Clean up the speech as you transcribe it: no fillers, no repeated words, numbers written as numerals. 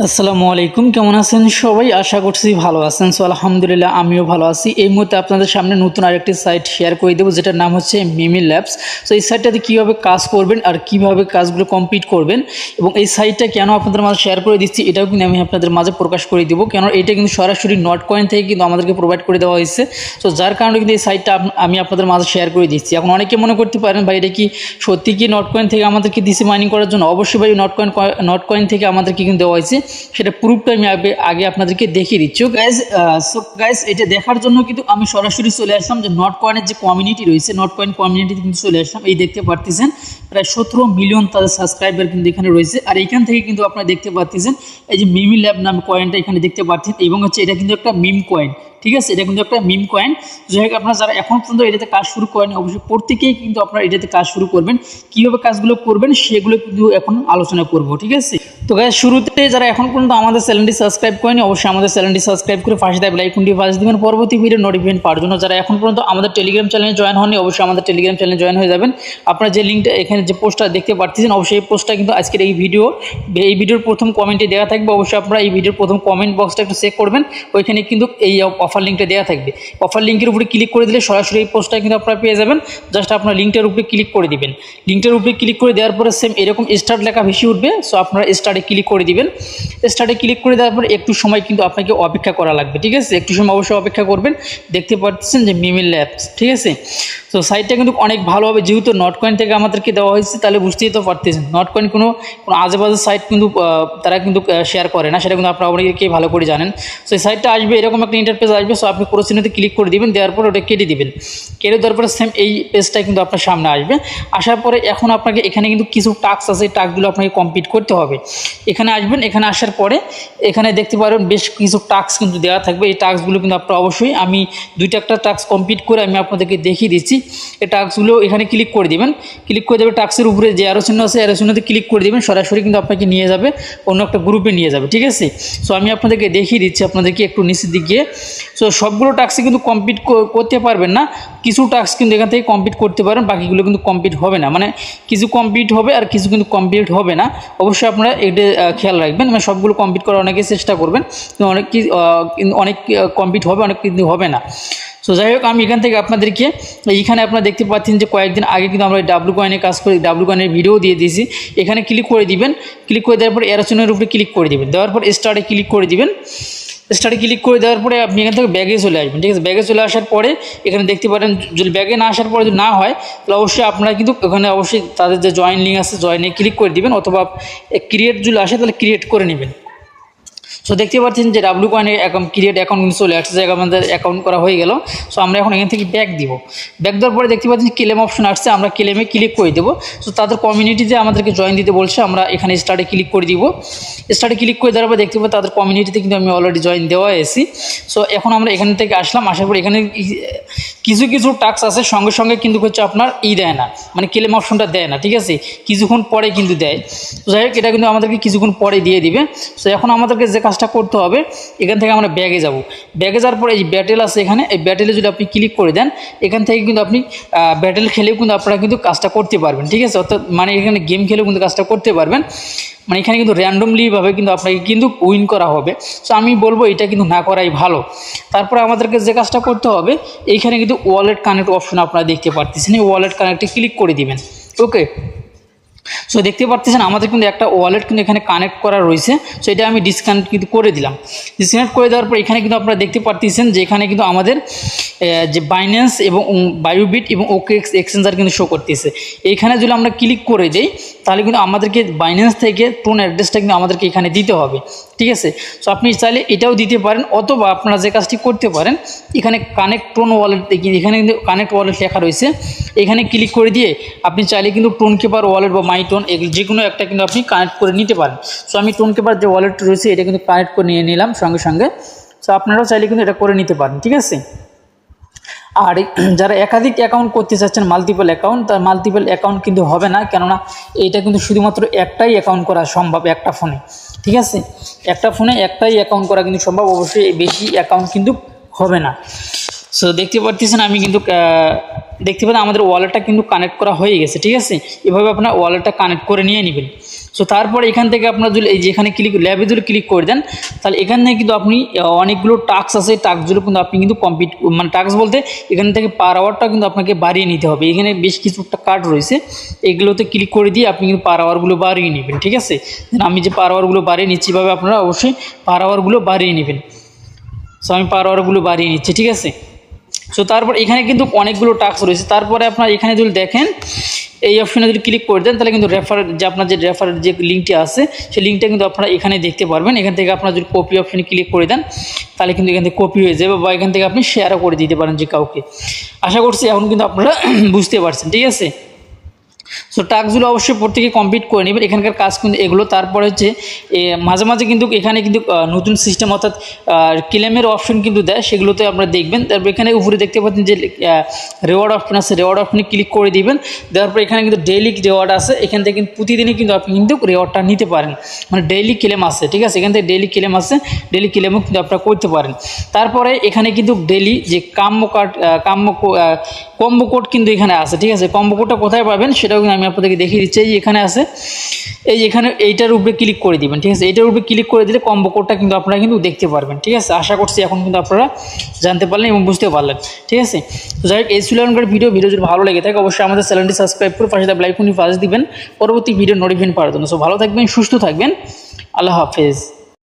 আসসালামু আলাইকুম, কেমন আছেন সবাই? আশা করছি ভালো আছেন। সো আলহামদুলিল্লাহ আমিও ভালো আছি। এই মুহূর্তে আপনাদের সামনে নতুন আরেকটি সাইট শেয়ার করে দেবো, যেটার নাম হচ্ছে মিমি ল্যাবস। সো এই সাইটটাতে কীভাবে কাজ করবেন আর কিভাবে কাজগুলো কমপ্লিট করবেন, এবং এই সাইটটা কেন আপনাদের মাঝে শেয়ার করে দিচ্ছি এটাও কিন্তু আমি আপনাদের মাঝে প্রকাশ করে দেবো, কেন এটা কিন্তু সরাসরি নট কয়েন থেকে কিন্তু আমাদেরকে প্রোভাইড করে দেওয়া হয়েছে। সো যার কারণে কিন্তু এই সাইটটা আমি আপনাদের মাঝে শেয়ার করে দিচ্ছি। এখন অনেকে মনে করতে পারেন, ভাই এটা কি সত্যি কি নট কয়েন থেকে আমাদেরকে দিচ্ছে মাইনিং করার জন্য? অবশ্যই ভাই নট কয়েন থেকে আমাদেরকে কিন্তু দেওয়া হয়েছে, সেটা প্রুফটা আমি আগে আপনাদেরকে দেখিয়ে দিচ্ছি গাইজ। সো গাইজ, এটা দেখার জন্য কিন্তু আমি সরাসরি চলে আসলাম যে নট কয়েনের যে কমিউনিটি রয়েছে, নট কয়েন কমিউনিটিতে কিন্তু চলে আসলাম। এই দেখতে পারতেছেন প্রায় 17 মিলিয়ন তাদের সাবস্ক্রাইবার কিন্তু এখানে রয়েছে। আর এখান থেকে কিন্তু আপনারা দেখতে পাচ্ছেন এই যে মিমি ল্যাব নামে কয়েনটা এখানে দেখতে পাচ্ছেন, এবং হচ্ছে এটা কিন্তু একটা মিম কয়েন। ঠিক আছে, এটা কিন্তু একটা মিম কয়েন। যাই হোক, আপনারা যারা এখন পর্যন্ত এটাতে কাজ শুরু করেন অবশ্যই প্রত্যেকেই কিন্তু আপনারা এটাতে কাজ শুরু করবেন। কীভাবে কাজগুলো করবেন সেগুলো কিন্তু এখন আলোচনা করব, ঠিক আছে? তো গাইস, শুরুতে যারা এখন পর্যন্ত আমাদের চ্যানেলটি সাবস্ক্রাইব করেনি অবশ্যই আমাদের চ্যানেলটি সাবস্ক্রাইব করে পাশে দেয় বেল আইকনটি বাজিয়ে দিবেন পরবর্তী ভিডিও নোটিফিকেশন পাওয়ার জন্য। যারা এখন পর্যন্ত আমাদের টেলিগ্রাম চ্যানেলে জয়েন হননি অবশ্যই আমাদের টেলিগ্রাম চ্যানেলে জয়েন হয়ে যাবেন। আপনারা যে লিঙ্কটা এখানে যে পোস্টটা দেখতে পাচ্ছেন অবশ্যই এই পোস্টটা কিন্তু আজকের এই ভিডিওর প্রথম কমেন্টে দেওয়া থাকবে। অবশ্যই আপনারা এই ভিডিওর প্রথম কমেন্ট বক্সটা একটু চেক করবেন, ওইখানে কিন্তু এই অফার লিঙ্কটা দেওয়া থাকবে। অফার লিঙ্কের উপরে ক্লিক করে দিলে সরাসরি এই পোস্টটা কিন্তু আপনারা পেয়ে যাবেন। জাস্ট আপনার লিঙ্কটার উপরে ক্লিক করে দিবেন। লিঙ্কটার উপরে ক্লিক করে দেওয়ার পরে সেম এরকম স্টার্ট লেখা ভেসে উঠবে। সো আপনারা স্টার্টে ক্লিক করে দিবেন। স্টার্টে ক্লিক করে দেওয়ার পর একটু সময় কিন্তু আপনাকে অপেক্ষা করা লাগবে, ঠিক আছে? একটু সময় অবশ্যই অপেক্ষা করবেন। দেখতে পাচ্ছেন যে মিমি ল্যাবস, ঠিক আছে? তো সাইটটা কিন্তু অনেক ভালো হবে, যেহেতু নট কয়েন থেকে আমাদেরকে দেওয়া হয়েছে, তাহলে বুঝতেই তো পারতেছেন নট কয়েন কোনো আজেবাজে সাইট কিন্তু তারা কিন্তু শেয়ার করে না, সেটা কিন্তু আপনারা অনেকেই ভালো করে জানেন। সো এই সাইটটা আসবে, এরকম একটা ইন্টারফেস আসবে। সো আপনি পুরো চিহ্নতে ক্লিক করে দিবেন, দেওয়ার পর ওটা কেটে দিবেন। কেটে দেওয়ার পরে সেম এই পেজটা কিন্তু আপনার সামনে আসবে। আসার পরে এখন আপনাকে এখানে কিন্তু কিছু টাস্ক আছে, এই টাস্কগুলো আপনাকে কমপ্লিট করতে হবে। এখানে আসবেন, এখানে আসার পরে এখানে দেখতে পারবেন বেশ কিছু টাস্ক কিন্তু দেওয়া থাকবে। এই টাস্কগুলো কিন্তু আপনারা অবশ্যই, আমি একটা টাস্ক কমপ্লিট করে আমি আপনাদেরকে দেখিয়ে দিচ্ছি। এই টাস্কগুলো এখানে ক্লিক করে দিবেন। ক্লিক করে দেবে টাস্কের উপরে যে অ্যারো চিহ্ন আছে, অ্যারো চিহ্নতে ক্লিক করে দিবেন। সরাসরি কিন্তু আপনাকে নিয়ে যাবে অন্য একটা গ্রুপে নিয়ে যাবে, ঠিক আছে? সো আমি আপনাদেরকে দেখিয়ে দিচ্ছি, আপনাদেরকে একটু নিচের দিকে গিয়ে। সো সবগুলো টাস্কই কিন্তু কমপ্লিট করতে পারবেন না, কিছু টাস্ক কিন্তু এখান থেকে কমপ্লিট করতে পারেন, বাকিগুলো কিন্তু কমপ্লিট হবে না। মানে কিছু কমপ্লিট হবে আর কিছু কিন্তু কমপ্লিট হবে না। অবশ্যই আপনারা এটা খেয়াল রাখবেন, মানে সবগুলো কমপ্লিট করার অনেকে চেষ্টা করবেন, কিন্তু অনেক কমপ্লিট হবে, অনেক কিন্তু হবে না। সো যাই হোক, আমি এখান থেকে আপনাদেরকে এইখানে আপনারা দেখতে পাচ্ছেন যে কয়েকদিন আগে কিন্তু আমরা ডাব্লু কয়েনে কাজ করি, ডাব্লু কয়েনের ভিডিও দিয়ে দিয়েছি। এখানে ক্লিক করে দিবেন। ক্লিক করে দেওয়ার পর অ্যারো চিহ্নের উপরে ক্লিক করে দিবেন। দেওয়ার পর স্টার্টে ক্লিক করে দিবেন। স্টার্টে ক্লিক করে দেওয়ার পরে আপনি এখান থেকে ব্যাগে চলে আসবেন, ঠিক আছে? ব্যাগে চলে আসার পরে এখানে দেখতে পারেন, যদি ব্যাগে না আসার পরে যদি না হয় তাহলে অবশ্যই আপনারা কিন্তু ওখানে অবশ্যই তাদের যে জয়েন লিঙ্ক আছে জয়েনে ক্লিক করে দিবেন, অথবা ক্রিয়েট যদি আসে তাহলে ক্রিয়েট করে নেবেন। সো দেখতে পাচ্ছেন যে ডাব্লু কয়েনের ক্রিয়েট অ্যাকাউন্ট কিন্তু চলে আসছে, জায়গা আমাদের অ্যাকাউন্ট করা হয়ে গেল। সো আমরা এখন এখান থেকে ব্যাক দিব। ব্যাক দেওয়ার পরে দেখতে পাচ্ছেন ক্লেম অপশন আসছে, আমরা ক্লেমে ক্লিক করে দেবো। সো তাদের কমিউনিটিতে আমাদেরকে জয়েন দিতে বলছে, আমরা এখানে স্টার্টে ক্লিক করে দিব। স্টার্টে ক্লিক করে দেওয়ার পর দেখতে পাবো তাদের কমিউনিটিতে কিন্তু আমি অলরেডি জয়েন দেওয়া এসেছি। সো এখন আমরা এখান থেকে আসলাম, আসার পর এখানে কিছু কিছু টাস্ক আছে সঙ্গে সঙ্গে কিন্তু হচ্ছে আপনার দেয় না, মানে ক্লেম অপশনটা দেয় না, ঠিক আছে? কিছুক্ষণ পরে কিন্তু দেয়। তো যাই হোক, এটা কিন্তু আমাদেরকে কিছুক্ষণ পরে দিয়ে দিবে। সো এখন আমাদেরকে যে কাজটা করতে হবে, এখান থেকে আমরা ব্যাগে যাব। ব্যাগে যাওয়ার পরে এই ব্যাটেল আছে এখানে, এই ব্যাটেলে যদি আপনি ক্লিক করে দেন, এখান থেকে কিন্তু আপনি ব্যাটেল খেলেও কিন্তু আপনারা কিন্তু কাজটা করতে পারবেন, ঠিক আছে? অর্থাৎ মানে এখানে গেম খেলেও কিন্তু কাজটা করতে পারবেন। মানে এখানে কিন্তু র্যান্ডমলিভাবে কিন্তু আপনাকে কিন্তু উইন করা হবে। সো আমি বলবো এটা কিন্তু না করাই ভালো। তারপরে আমাদেরকে যে কাজটা করতে হবে, এইখানে কিন্তু ওয়ালেট কানেক্ট অপশন আপনারা দেখতে পাচ্ছেন, এই ওয়ালেট কানেক্টে ক্লিক করে দিবেন। ওকে, সো দেখতে পাচ্ছেন আমাদের কিন্তু একটা ওয়ালেট কিন্তু এখানে কানেক্ট করা রয়েছে। সো এটা আমি ডিসকানেক্ট কিন্তু করে দিলাম। ডিসকানেক্ট করে দেওয়ার পর এখানে কিন্তু আপনারা দেখতে পাচ্ছেন যে এখানে কিন্তু আমাদের যে বাইন্যান্স এবং বায়োবিট এবং ওকেএক্স এক্সচেঞ্জার কিন্তু শো করতেছে। এইখানে যদি আমরা ক্লিক করে দিই তাহলে কিন্তু আমাদেরকে বাইন্যান্স থেকে টোন অ্যাড্রেসটা কিন্তু আমাদেরকে এখানে দিতে হবে, ঠিক আছে? সো আপনি চাইলে এটাও দিতে পারেন, অথবা আপনারা যে কাজটি করতে পারেন, এখানে কানেক্ট টোন ওয়ালেট, এখানে কিন্তু কানেক্ট ওয়ালেট লেখা রয়েছে, এখানে ক্লিক করে দিয়ে আপনি চাইলে কিন্তু টোন কিপার ওয়ালেট বা মাই টোন যে কোনো একটা কিন্তু আপনি কানেক্ট করে নিতে পারেন। সো আমি টোন কিপার যে ওয়ালেট রয়েছে এটা কিন্তু কানেক্ট করে নিয়ে নিলাম সঙ্গে সঙ্গে। সো আপনারাও চাইলে কিন্তু এটা করে নিতে পারেন, ঠিক আছে? আর যারা একাধিক অ্যাকাউন্ট করতে চাচ্ছেন, মাল্টিপল অ্যাকাউন্ট, তার মাল্টিপল অ্যাকাউন্ট কিন্তু হবে না, কেননা এটা কিন্তু শুধুমাত্র একটাই অ্যাকাউন্ট করা সম্ভব একটা ফোনে, ঠিক আছে? একটা ফোনে একটাই অ্যাকাউন্ট করা কিন্তু সম্ভব, অবশ্যই বেশি অ্যাকাউন্ট কিন্তু হবে না। সো দেখতে পাচ্ছেন আমি কিন্তু দেখতে পাচ্ছেন আমাদের ওয়ালেটটা কিন্তু কানেক্ট করা হয়ে গেছে, ঠিক আছে? এভাবে আপনার ওয়ালেটটা কানেক্ট করে নিয়ে নেবেন। সো তারপরে এখান থেকে আপনার যদি এই যেখানে ল্যাবে যদি ক্লিক করে দেন, তাহলে এখান থেকে কিন্তু আপনি অনেকগুলো টাস্ক আছে, টাস্কগুলো কিন্তু আপনি কিন্তু কমপ্লিট, মানে টাস্ক বলতে এখান থেকে পার আওয়ারটা কিন্তু আপনাকে বাড়িয়ে নিতে হবে। এখানে বেশ কিছু একটা কার্ড রয়েছে, এগুলোতে ক্লিক করে দিয়ে আপনি কিন্তু পার আওয়ারগুলো বাড়িয়ে নেবেন, ঠিক আছে। আমি যে পার আওয়ারগুলো বাড়িয়ে নিচ্ছি, এভাবে আপনারা অবশ্যই পার আওয়ারগুলো বাড়িয়ে নেবেন। সো আমি পার আওয়ারগুলো বাড়িয়ে নিচ্ছি, ঠিক আছে। সো তারপর এখানে কিন্তু অনেকগুলো টাস্ক রয়েছে। তারপরে আপনার এখানে যদি দেখেন এই অপশনে যদি ক্লিক করে দেন, তাহলে কিন্তু আপনার যে রেফারের যে লিঙ্কটি আছে সেই লিঙ্কটা কিন্তু আপনারা এখানে দেখতে পারবেন। এখান থেকে আপনারা যদি কপি অপশনে ক্লিক করে দেন, তাহলে কিন্তু এখান থেকে কপি হয়ে যাবে, বা এখান থেকে আপনি শেয়ারও করে দিতে পারেন যে কাউকে। আশা করছি এখন কিন্তু আপনারা বুঝতে পারছেন, ঠিক আছে। সো টাস্কগুলো অবশ্যই প্রত্যেকে কমপ্লিট করে নেবেন, এখানকার কাজ কিন্তু এগুলো। তারপরে হচ্ছে মাঝে মাঝে কিন্তু এখানে কিন্তু নতুন সিস্টেম অর্থাৎ ক্লেমের অপশন কিন্তু দেয়, সেগুলোতে আপনারা দেখবেন। তারপর এখানে উপরে দেখতে পাচ্ছেন যে রেওয়ার্ড অপশন আছে, রেওয়ার্ড অপশনে ক্লিক করে দিবেন। দেওয়ার পর এখানে কিন্তু ডেইলি রেওয়ার্ড আছে, এখান থেকে কিন্তু প্রতিদিনই কিন্তু আপনি কিন্তু রেওয়ার্ডটা নিতে পারেন, মানে ডেইলি ক্লেম আছে, ঠিক আছে। এখান থেকে ডেইলি ক্লেম আছে, ডেইলি ক্লেমও কিন্তু আপনারা করতে পারেন। তারপরে এখানে কিন্তু ডেইলি যে কম্বো কোড কিন্তু এখানে আছে, ঠিক আছে। কম্বো কোডটা কোথায় পাবেন সেটাও কিন্তু আমি আপনাদেরকে দেখিয়ে দিচ্ছি। এই যে এখানে আছে, এখানে এইটার উপরে ক্লিক করে দিবেন, ঠিক আছে। এইটার উপরে ক্লিক করে দিলে কম্বো কোডটা কিন্তু আপনারা কিন্তু দেখতে পারবেন, ঠিক আছে। আশা করছি এখন কিন্তু আপনারা জানতে পারলেন এবং বুঝতে পারলেন, ঠিক আছে। তো যাই হোক, এই ছিল এখনকার ভিডিও যদি ভালো লেগে থাকে অবশ্যই আমাদের চ্যানেলটি সাবস্ক্রাইব করে পাশে লাইক করে পাশে দিবেন পরবর্তী ভিডিও নোটিফিকেশন পাওয়ার জন্য। সো ভালো থাকবেন, সুস্থ থাকবেন, আল্লাহ হাফেজ।